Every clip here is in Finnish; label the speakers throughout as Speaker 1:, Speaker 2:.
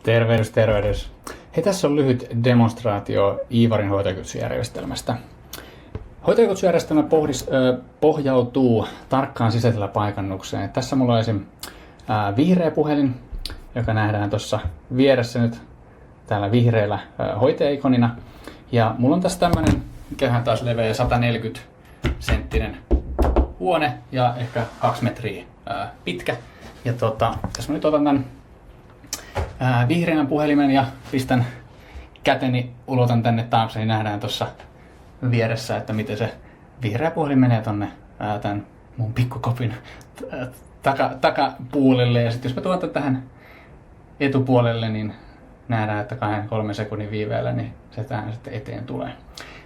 Speaker 1: Tervehdys, tervehdys. Hei, tässä on lyhyt demonstraatio Iivarin hoitajakutsujärjestelmästä. Hoitajakutsujärjestelmä pohjautuu tarkkaan sisätilapaikkannukseen. Tässä mulla on esim. Vihreä puhelin, joka nähdään tuossa vieressä nyt täällä vihreällä hoitajaikonina. Ja mulla on tässä tämmönen, mikähän taas leveä 140 senttinen huone ja ehkä 2 metriä pitkä. Ja jos mä nyt otan tämän vihreän puhelimen ja pistän käteni, ulotan tänne taakse, niin nähdään tuossa vieressä, että miten se vihreä puhelin menee tonne tämän mun pikkukopin takapuolelle. Ja sitten jos mä tuon tähän etupuolelle, niin nähdään, että 2-3 sekunnin viiveellä niin se tähän sitten eteen tulee.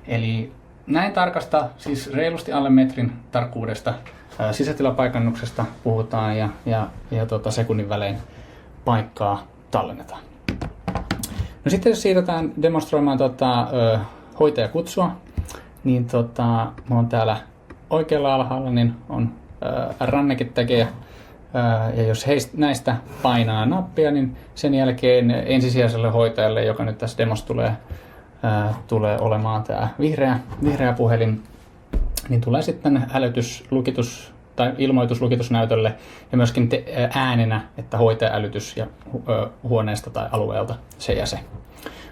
Speaker 1: Eli näin tarkasta, siis reilusti alle metrin tarkkuudesta sisätilapaikannuksesta puhutaan ja sekunnin välein paikkaa tallennetaan. No sitten jos siirrytään demonstroimaan hoitajakutsua, niin mulla on täällä oikealla alhaalla niin on ranneketekijä. Ja jos näistä painaa nappia, niin sen jälkeen ensisijaiselle hoitajalle, joka nyt tässä demossa tulee olemaan tämä vihreä puhelin, niin tulee sitten hälytyslukitus tai ilmoituslukitusnäytölle ja myöskin äänenä, että hoitaja-älytys ja huoneesta tai alueelta se ja se.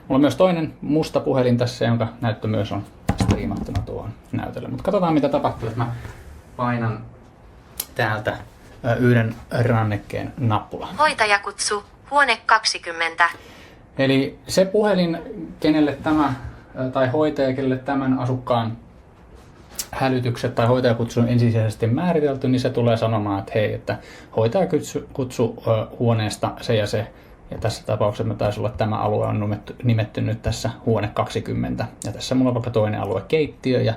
Speaker 1: Mulla on myös toinen musta puhelin tässä, jonka näyttö myös on striimattuna tuohon näytölle. Mutta katsotaan mitä tapahtuu, että mä painan täältä yhden rannekkeen nappulaa.
Speaker 2: Hoitajakutsu, huone 20.
Speaker 1: Eli se puhelin, kenelle tämä, tai hoitaja, kenelle tämän asukkaan hälytykset tai hoitajakutsu on ensisijaisesti määritelty, niin se tulee sanomaan, että hei, että hoitajakutsu huoneesta se ja se. Ja tässä tapauksessa me taisi olla, että tämä alue on nimetty nyt tässä huone 20. Ja tässä mulla on vaikka toinen alue keittiö ja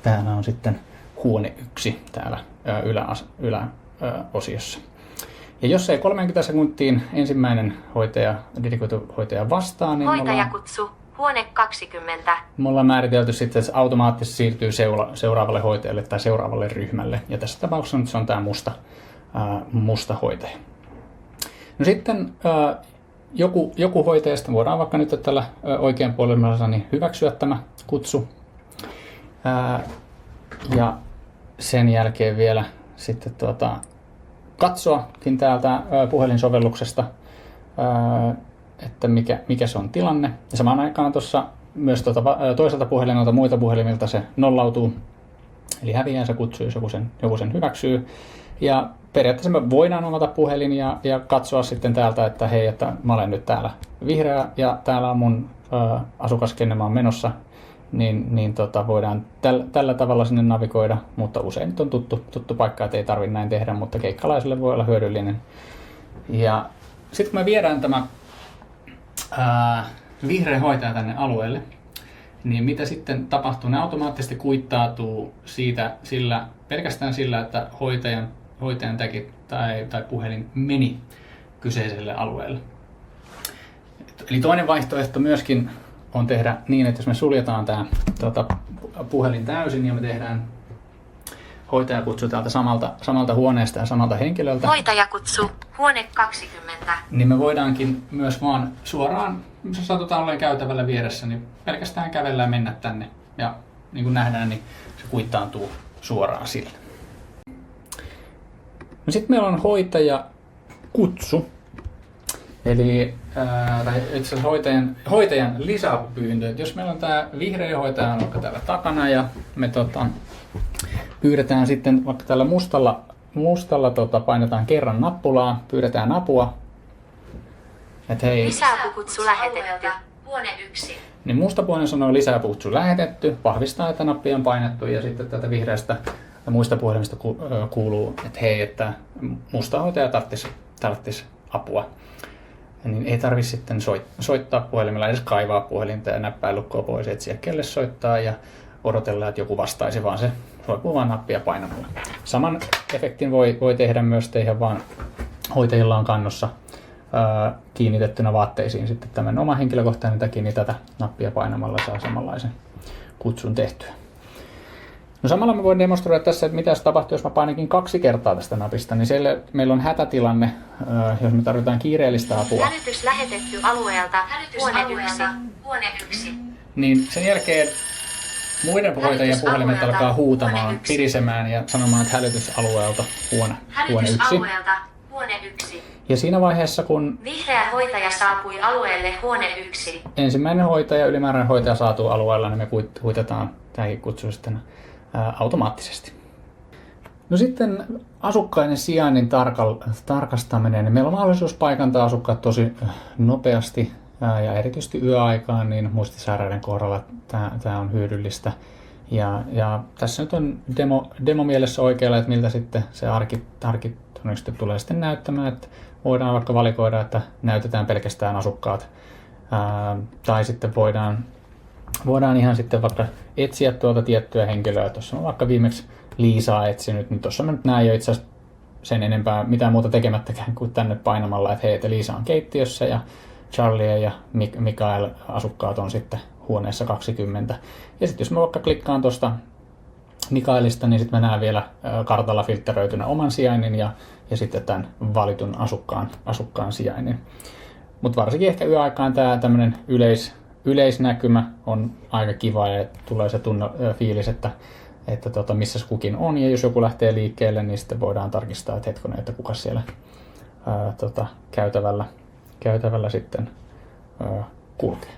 Speaker 1: täällä on sitten huone 1 täällä yläosiossa. Ja jos ei 30 sekuntiin ensimmäinen dedikoitu hoitaja vastaa, niin
Speaker 2: hoitajakutsu, huone 20.
Speaker 1: Me ollaan määritelty sitten, että se automaattisesti siirtyy seuraavalle hoitajalle tai seuraavalle ryhmälle. Ja tässä tapauksessa nyt se on tämä musta hoitaja. No sitten joku hoitajasta voidaan vaikka nyt tällä oikean puolella niin hyväksyä tämä kutsu. Ja sen jälkeen vielä sitten katsoakin täältä puhelinsovelluksesta, että mikä se on tilanne. Ja samaan aikaan tuossa myös toiselta puhelimelta muita puhelimilta se nollautuu, eli häviää se kutsu, jos joku sen hyväksyy. Ja periaatteessa me voidaan avata puhelin ja katsoa sitten täältä, että hei, että mä olen nyt täällä vihreä ja täällä on mun asukas, kenne mä oon menossa, niin voidaan tällä tavalla sinne navigoida, mutta usein nyt on tuttu paikka, että ei tarvitse näin tehdä, mutta keikkalaiselle voi olla hyödyllinen. Ja sitten kun me viedään tämä vihreä hoitaja tänne alueelle, niin mitä sitten tapahtuu? Ne automaattisesti kuittautuu pelkästään sillä, että hoitajan tagi tai puhelin meni kyseiselle alueelle. Eli toinen vaihtoehto myöskin on tehdä niin, että jos me suljetaan tämä puhelin täysin ja me tehdään hoitajakutsu täältä samalta huoneesta ja samalta henkilöltä.
Speaker 2: Hoitajakutsu, huone 20.
Speaker 1: Niin me voidaankin myös vaan suoraan, jos satutaan olleen käytävällä vieressä, niin pelkästään kävellä ja mennä tänne. Ja niin kuin nähdään, niin se kuittaantuu suoraan sille. No sitten meillä on hoitajakutsu. Eli itse asiassa hoitajan lisäapupyyntö. Jos meillä on tämä vihreä hoitaja on vaikka täällä takana ja me pyydetään sitten vaikka tällä mustalla painetaan kerran nappulaa, pyydetään apua. Et hei,
Speaker 2: lisäapukutsu lähetetty, huone 1.
Speaker 1: Niin musta puhelin sanoo lisäapukutsu lähetetty, vahvistaa, että nappia on painettu ja sitten tätä vihreästä ja muista puhelimista kuuluu, että hei, että musta hoitaja tarvitsisi apua. Ja niin ei tarvitse sitten soittaa puhelimella, edes kaivaa puhelinta ja näppää lukkoa pois, etsiä kelle soittaa ja odotella, että joku vastaisi, vaan se roikkuu vaan nappia painamalla. Saman efektin voi tehdä myös teidän vaan hoitajilla on kannossa kiinnitettynä vaatteisiin sitten tämän oma henkilökohtainen tagi, niin tätä nappia painamalla saa samanlaisen kutsun tehtyä. No samalla mä voin demonstroida tässä, että mitä tapahtuu, jos mä painakin 2 kertaa tästä napista. Niin siellä meillä on hätätilanne, jos me tarvitaan kiireellistä apua.
Speaker 2: Hälytys lähetetty alueelta. Huone 1.
Speaker 1: Niin sen jälkeen muiden hoitajien puhelimet alkaa huutamaan, pirisemään ja sanomaan, että hälytysalueelta huone 1.
Speaker 2: Huone 1.
Speaker 1: Ja siinä vaiheessa, kun
Speaker 2: Vihreä hoitaja saapui alueelle huone 1.
Speaker 1: ensimmäinen hoitaja, ylimääräinen hoitaja saatuu alueella, niin me huitetaan tämäkin kutsu sitten automaattisesti. No sitten asukkaiden sijainnin tarkastaminen. Niin meillä on mahdollisuus paikantaa asukkaat tosi nopeasti ja erityisesti yöaikaan, niin muistisairaiden kohdalla tämä on hyödyllistä. Ja tässä nyt on demo mielessä oikealla, että miltä sitten se arki todennäköisesti tulee sitten näyttämään, että voidaan vaikka valikoida, että näytetään pelkästään asukkaat, tai sitten voidaan ihan sitten vaikka etsiä tuolta tiettyä henkilöä. Tuossa on vaikka viimeksi Liisaa etsinyt, niin tuossa mä nyt näen jo itse asiassa sen enempää mitään muuta tekemättäkään kuin tänne painamalla, että hei, että Liisa on keittiössä ja Charlie ja Mikael asukkaat on sitten huoneessa 20. Ja sitten jos mä vaikka klikkaan tuosta Mikaelista, niin sitten mä näen vielä kartalla filtteröitynä oman sijainnin ja sitten tämän valitun asukkaan sijainnin. Mutta varsinkin ehkä yöaikaan tämä tämmöinen yleisnäkymä on aika kiva ja tulee se fiilis, että missä kukin on. Ja jos joku lähtee liikkeelle, niin sitten voidaan tarkistaa, että hetkonen, että kuka siellä käytävällä sitten kulkee.